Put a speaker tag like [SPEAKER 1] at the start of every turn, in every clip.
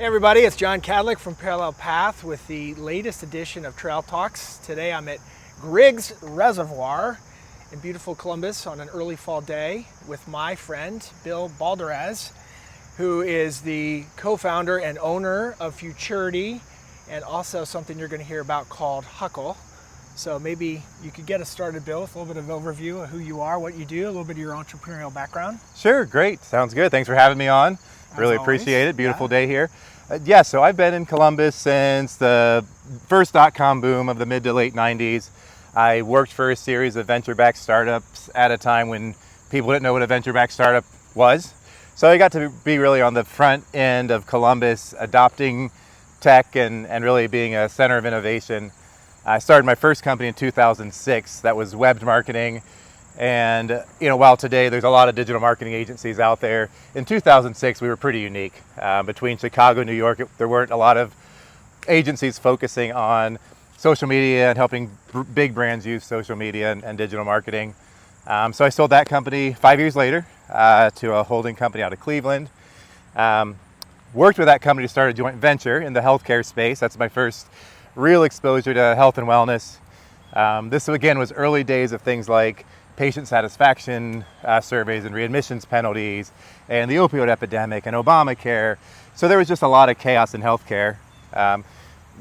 [SPEAKER 1] Hey everybody, it's John Kadlic from Parallel Path with the latest edition of Trail Talks. Today I'm at Griggs Reservoir in beautiful Columbus on an early fall day with my friend Bill Balderaz, who is the co-founder and owner of Futurety and also something you're going to hear about called HUCKLE. So maybe you could get us started, Bill, with a little bit of overview of who you are, what you do, a little bit of your entrepreneurial background.
[SPEAKER 2] Sure, great. Sounds good. Thanks for having me on. Really appreciate it. Beautiful day here. So I've been in Columbus since the first .com boom of the mid to late 90s. I worked for a series of venture-backed startups at a time when people didn't know what a venture-backed startup was. So I got to be really on the front end of Columbus, adopting tech and really being a center of innovation. I started my first company in 2006 that was web marketing. And while today there's a lot of digital marketing agencies out there, in 2006 we were pretty unique. Between Chicago and New York, there weren't a lot of agencies focusing on social media and helping big brands use social media and digital marketing. So I sold that company 5 years later to a holding company out of Cleveland. Worked with that company to start a joint venture in the healthcare space. That's my first real exposure to health and wellness. This again was early days of things like patient satisfaction surveys and readmissions penalties and the opioid epidemic and Obamacare. So there was just a lot of chaos in healthcare. I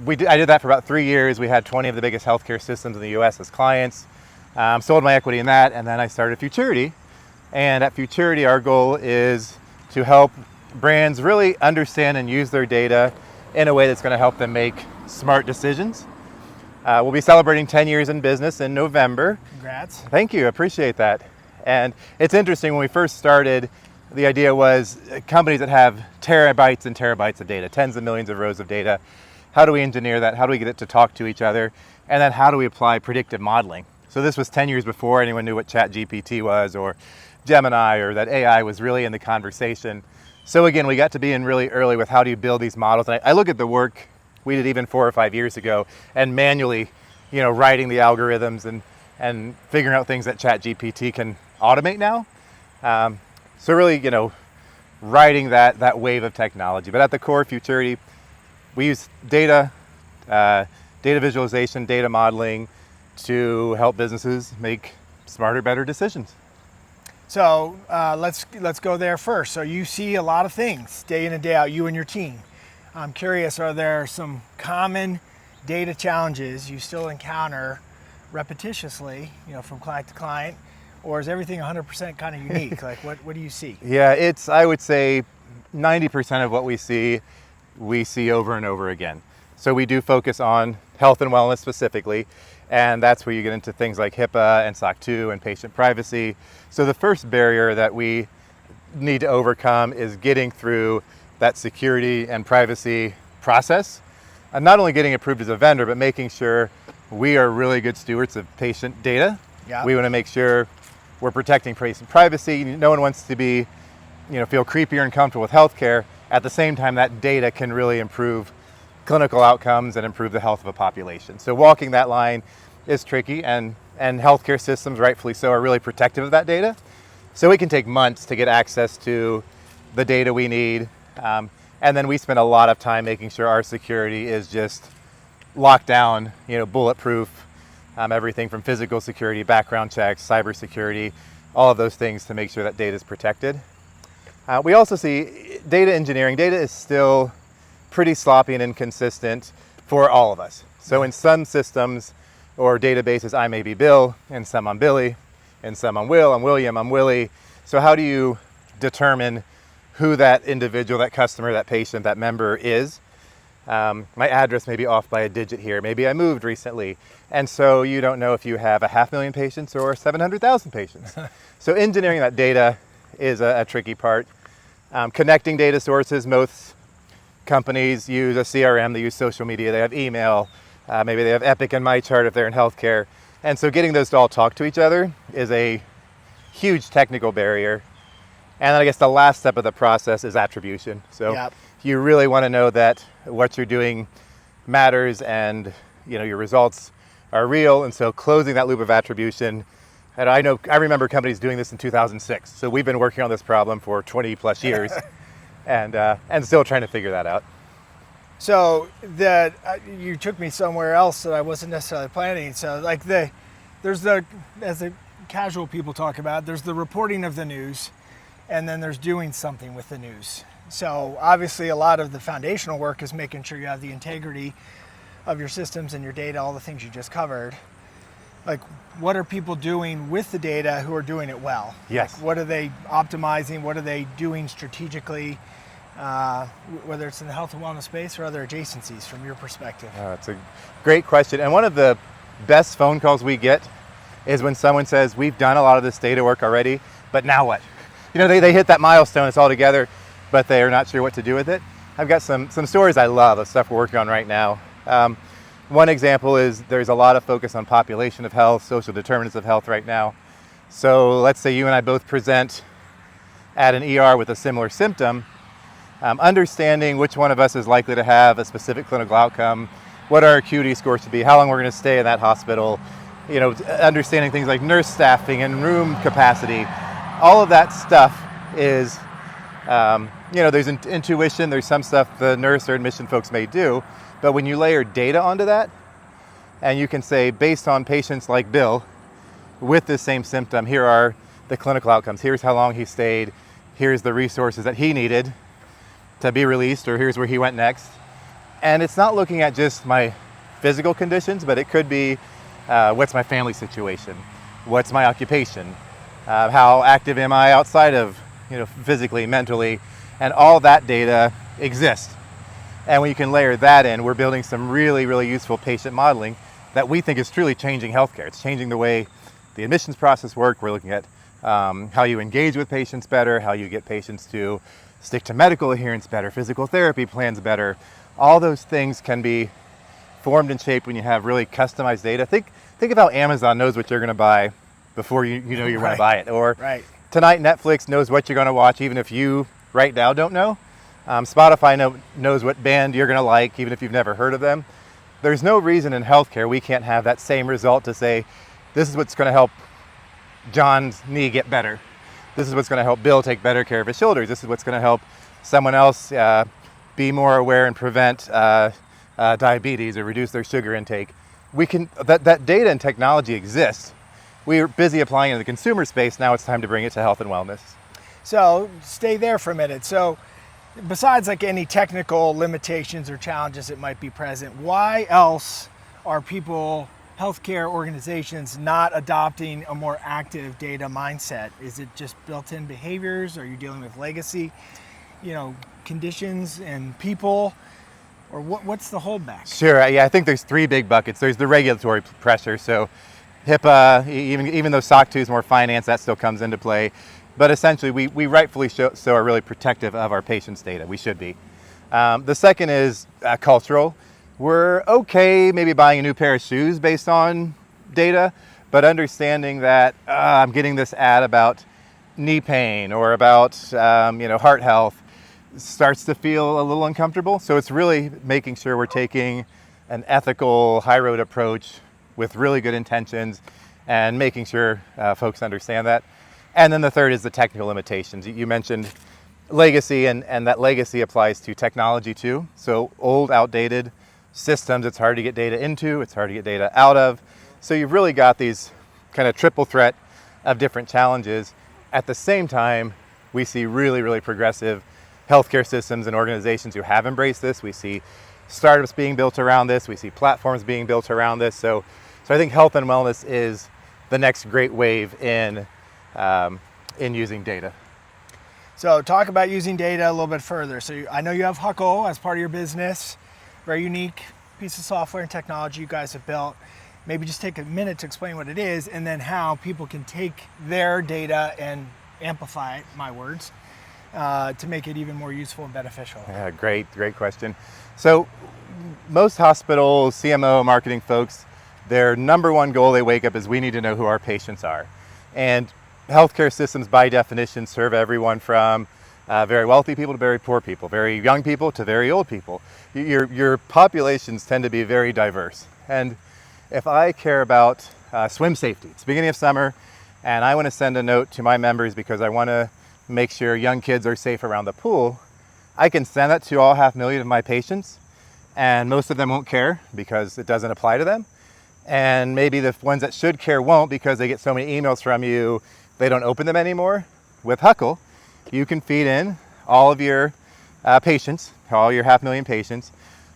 [SPEAKER 2] did that for about 3 years. We had 20 of the biggest healthcare systems in the US as clients. Sold my equity in that, and then I started Futurety. And at Futurety, our goal is to help brands really understand and use their data in a way that's going to help them make smart decisions. We'll be celebrating 10 years in business in November.
[SPEAKER 1] Congrats.
[SPEAKER 2] Thank you, appreciate that. And it's interesting, when we first started, the idea was companies that have terabytes and terabytes of data, tens of millions of rows of data, how do we engineer that? How do we get it to talk to each other? And then how do we apply predictive modeling? So this was 10 years before anyone knew what ChatGPT was or Gemini, or that AI was really in the conversation. So again, we got to be in really early with how do you build these models. And I look at the work we did even 4 or 5 years ago, and manually, writing the algorithms and figuring out things that ChatGPT can automate now. So really, riding that wave of technology. But at the core, Futurety, we use data visualization, data modeling to help businesses make smarter, better decisions.
[SPEAKER 1] So let's go there first. So you see a lot of things day in and day out, you and your team. I'm curious, are there some common data challenges you still encounter repetitiously, from client to client, or is everything 100% kind of unique? Like what do you see?
[SPEAKER 2] Yeah, I would say 90% of what we see over and over again. So we do focus on health and wellness specifically, and that's where you get into things like HIPAA and SOC 2 and patient privacy. So the first barrier that we need to overcome is getting through that security and privacy process, and not only getting approved as a vendor, but making sure we are really good stewards of patient data.
[SPEAKER 1] Yeah.
[SPEAKER 2] We want to make sure we're protecting patient privacy. No one wants to be, feel creepy or uncomfortable with healthcare. At the same time, that data can really improve clinical outcomes and improve the health of a population. So walking that line is tricky, and healthcare systems, rightfully so, are really protective of that data. So it can take months to get access to the data we need. And then we spend a lot of time making sure our security is just locked down, bulletproof, everything from physical security, background checks, cybersecurity, all of those things to make sure that data is protected. We also see data engineering. Data is still pretty sloppy and inconsistent for all of us. So in some systems or databases, I may be Bill, and some I'm Billy, and some I'm Will, I'm William, I'm Willie. So how do you determine who that individual, that customer, that patient, that member is? My address may be off by a digit here. Maybe I moved recently. And so you don't know if you have 500,000 patients or 700,000 patients. So engineering that data is a tricky part. Connecting data sources, most companies use a CRM, they use social media, they have email, maybe they have Epic and MyChart if they're in healthcare. And so getting those to all talk to each other is a huge technical barrier. And then I guess the last step of the process is attribution. So
[SPEAKER 1] Yep.
[SPEAKER 2] You really want to know that what you're doing matters and your results are real. And so closing that loop of attribution, and I remember companies doing this in 2006. So we've been working on this problem for 20 plus years and still trying to figure that out.
[SPEAKER 1] So you took me somewhere else that I wasn't necessarily planning. So like there's as the casual people talk about, there's the reporting of the news, and then there's doing something with the news. So obviously a lot of the foundational work is making sure you have the integrity of your systems and your data, all the things you just covered. Like, what are people doing with the data who are doing it well?
[SPEAKER 2] Yes.
[SPEAKER 1] Like, what are they optimizing? What are they doing strategically? Whether it's in the health and wellness space or other adjacencies from your perspective?
[SPEAKER 2] It's a great question. And one of the best phone calls we get is when someone says, we've done a lot of this data work already, but now what? You know, they hit that milestone, it's all together, but they are not sure what to do with it. I've got some stories I love of stuff we're working on right now. One example is there's a lot of focus on population of health, social determinants of health right now. So let's say you and I both present at an ER with a similar symptom. Understanding which one of us is likely to have a specific clinical outcome, what our acuity scores should be, how long we're going to stay in that hospital, you know, understanding things like nurse staffing and room capacity. All of that stuff is, you know, there's intuition, there's some stuff the nurse or admission folks may do, but when you layer data onto that, and you can say, based on patients like Bill with this same symptom, here are the clinical outcomes, here's how long he stayed, here's the resources that he needed to be released, or here's where he went next. And it's not looking at just my physical conditions, but it could be what's my family situation, what's my occupation, how active am I outside of, you know, physically, mentally, and all that data exists. And when you can layer that in, we're building some really, really useful patient modeling that we think is truly changing healthcare. It's changing the way the admissions process works. We're looking at how you engage with patients better, how you get patients to stick to medical adherence better, physical therapy plans better. All those things can be formed and shaped when you have really customized data. Think of how Amazon knows what you're going to buy before you know you're going to buy it. Or tonight Netflix knows what you're going to watch even if you right now don't know. Spotify knows what band you're going to like even if you've never heard of them. There's no reason in healthcare we can't have that same result to say, this is what's going to help John's knee get better. This is what's going to help Bill take better care of his shoulders. This is what's going to help someone else be more aware and prevent diabetes or reduce their sugar intake. That data and technology exists. We're busy applying it in the consumer space. Now it's time to bring it to health and wellness.
[SPEAKER 1] So stay there for a minute. So besides like any technical limitations or challenges that might be present, why else are healthcare organizations not adopting a more active data mindset? Is it just built-in behaviors? Are you dealing with legacy, conditions and people? Or what's the holdback?
[SPEAKER 2] Sure, yeah, I think there's three big buckets. There's the regulatory pressure. So HIPAA, even though SOC 2 is more finance, that still comes into play. But essentially, we rightfully so are really protective of our patients' data. We should be. The second is cultural. We're okay maybe buying a new pair of shoes based on data, but understanding that I'm getting this ad about knee pain or about heart health starts to feel a little uncomfortable. So it's really making sure we're taking an ethical, high road approach with really good intentions and making sure folks understand that. And then the third is the technical limitations. You mentioned legacy, and that legacy applies to technology too. So old, outdated systems, it's hard to get data into, it's hard to get data out of. So you've really got these kind of triple threat of different challenges. At the same time, we see really, really progressive healthcare systems and organizations who have embraced this. We see startups being built around this. We see platforms being built around this. So I think health and wellness is the next great wave in using data.
[SPEAKER 1] So talk about using data a little bit further. So I know you have HUCKLE as part of your business, very unique piece of software and technology you guys have built. Maybe just take a minute to explain what it is and then how people can take their data and amplify it, my words, to make it even more useful and beneficial.
[SPEAKER 2] Yeah, great question. So most hospitals, CMO, marketing folks, their number one goal they wake up is we need to know who our patients are. And healthcare systems by definition serve everyone from very wealthy people to very poor people, very young people to very old people. Your populations tend to be very diverse. And if I care about swim safety, it's the beginning of summer, and I want to send a note to my members because I want to make sure young kids are safe around the pool, I can send that to all 500,000 of my patients, and most of them won't care because it doesn't apply to them. And maybe the ones that should care won't because they get so many emails from you, they don't open them anymore. With HUCKLE, you can feed in all of your patients, all your 500,000 patients.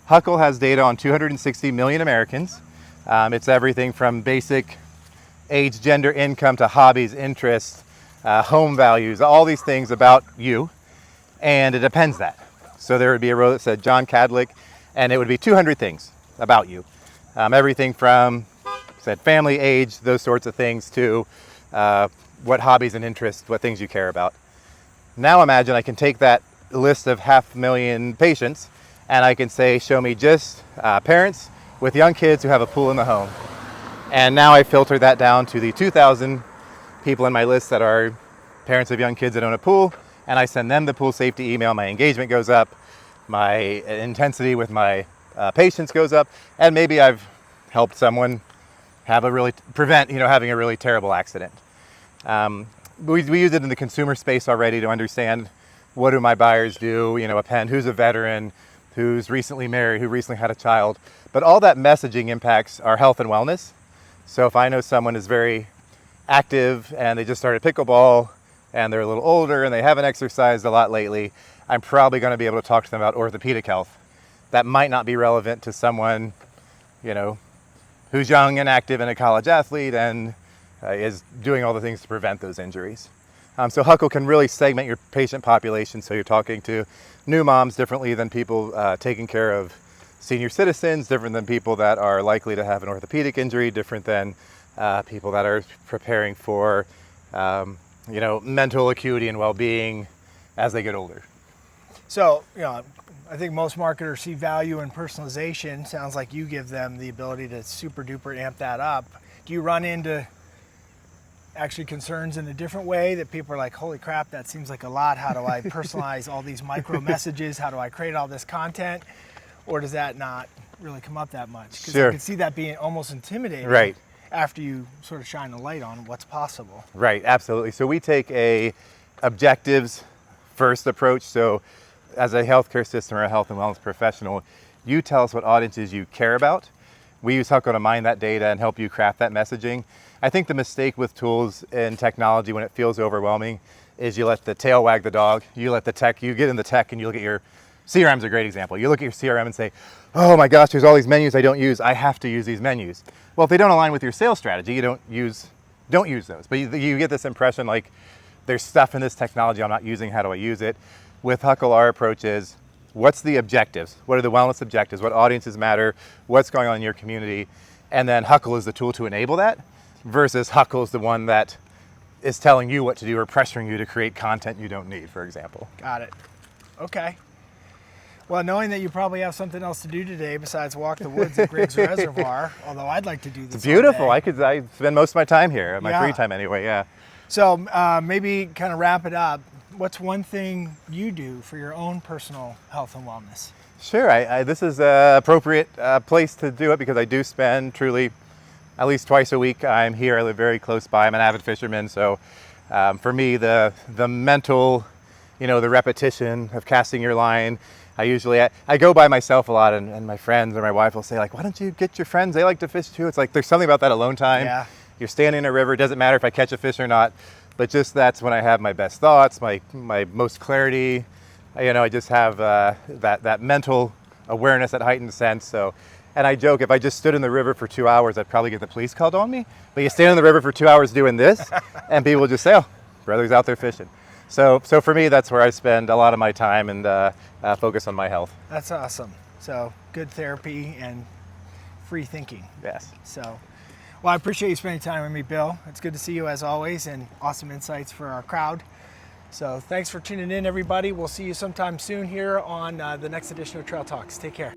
[SPEAKER 2] HUCKLE has data on 260 million Americans. It's everything from basic age, gender, income to hobbies, interests, home values, all these things about you, and it appends that. So there would be a row that said John Kadlic, and it would be 200 things about you. Everything from, said family, age, those sorts of things, to what hobbies and interests, what things you care about. Now imagine I can take that list of 500,000 patients and I can say, show me just parents with young kids who have a pool in the home. And now I filter that down to the 2,000 people in my list that are parents of young kids that own a pool, and I send them the pool safety email. My engagement goes up, my intensity with my patients goes up, and maybe I've helped someone have prevent having a really terrible accident. We use it in the consumer space already to understand what do my buyers do, append who's a veteran, who's recently married, who recently had a child. But all that messaging impacts our health and wellness. So if I know someone is very active and they just started pickleball and they're a little older and they haven't exercised a lot lately, I'm probably going to be able to talk to them about orthopedic health. That might not be relevant to someone, who's young and active and a college athlete and is doing all the things to prevent those injuries. So HUCKLE can really segment your patient population, so you're talking to new moms differently than people taking care of senior citizens, different than people that are likely to have an orthopedic injury, different than people that are preparing for mental acuity and well-being as they get older.
[SPEAKER 1] So, I think most marketers see value in personalization. Sounds like you give them the ability to super duper amp that up. Do you run into actually concerns in a different way that people are like, holy crap, that seems like a lot. How do I personalize all these micro messages? How do I create all this content? Or does that not really come up that much? Because
[SPEAKER 2] Sure.
[SPEAKER 1] I can see that being almost intimidating.
[SPEAKER 2] Right.
[SPEAKER 1] After you sort of shine a light on what's possible.
[SPEAKER 2] Right, absolutely. So we take a objectives first approach. So as a healthcare system or a health and wellness professional, you tell us what audiences you care about. We use HUCKLE to mine that data and help you craft that messaging. I think the mistake with tools and technology when it feels overwhelming is you let the tail wag the dog. You get in the tech and you look at your CRM's a great example. You look at your CRM and say, oh my gosh, there's all these menus I don't use. I have to use these menus. Well, if they don't align with your sales strategy, you don't use those. But you get this impression like there's stuff in this technology I'm not using. How do I use it? With HUCKLE, our approach is, what's the objectives? What are the wellness objectives? What audiences matter? What's going on in your community? And then HUCKLE is the tool to enable that, versus HUCKLE is the one that is telling you what to do or pressuring you to create content you don't need, for example.
[SPEAKER 1] Got it. Okay. Well, knowing that you probably have something else to do today besides walk the woods at Griggs Reservoir, although I'd like to do this.
[SPEAKER 2] It's beautiful.
[SPEAKER 1] all day.
[SPEAKER 2] I spend most of my time here, my free time anyway, yeah.
[SPEAKER 1] So maybe kind of wrap it up. What's one thing you do for your own personal health and wellness?
[SPEAKER 2] Sure, this is an appropriate place to do it because I do spend truly at least twice a week. I'm here, I live very close by. I'm an avid fisherman, so for me, the mental, the repetition of casting your line, I go by myself a lot, and my friends or my wife will say, like, why don't you get your friends? They like to fish too. It's like there's something about that alone time.
[SPEAKER 1] Yeah.
[SPEAKER 2] You're standing in a river, it doesn't matter if I catch a fish or not, but just that's when I have my best thoughts, my most clarity. I just have that mental awareness, that heightened sense. So, and I joke, if I just stood in the river for 2 hours, I'd probably get the police called on me. But you stand in the river for 2 hours doing this, and people just say, oh, brother's out there fishing. So for me, that's where I spend a lot of my time and focus on my health.
[SPEAKER 1] That's awesome. So good therapy and free thinking.
[SPEAKER 2] Yes.
[SPEAKER 1] So, well, I appreciate you spending time with me, Bill. It's good to see you as always, and awesome insights for our crowd. So thanks for tuning in, everybody. We'll see you sometime soon here on the next edition of Trail Talks. Take care.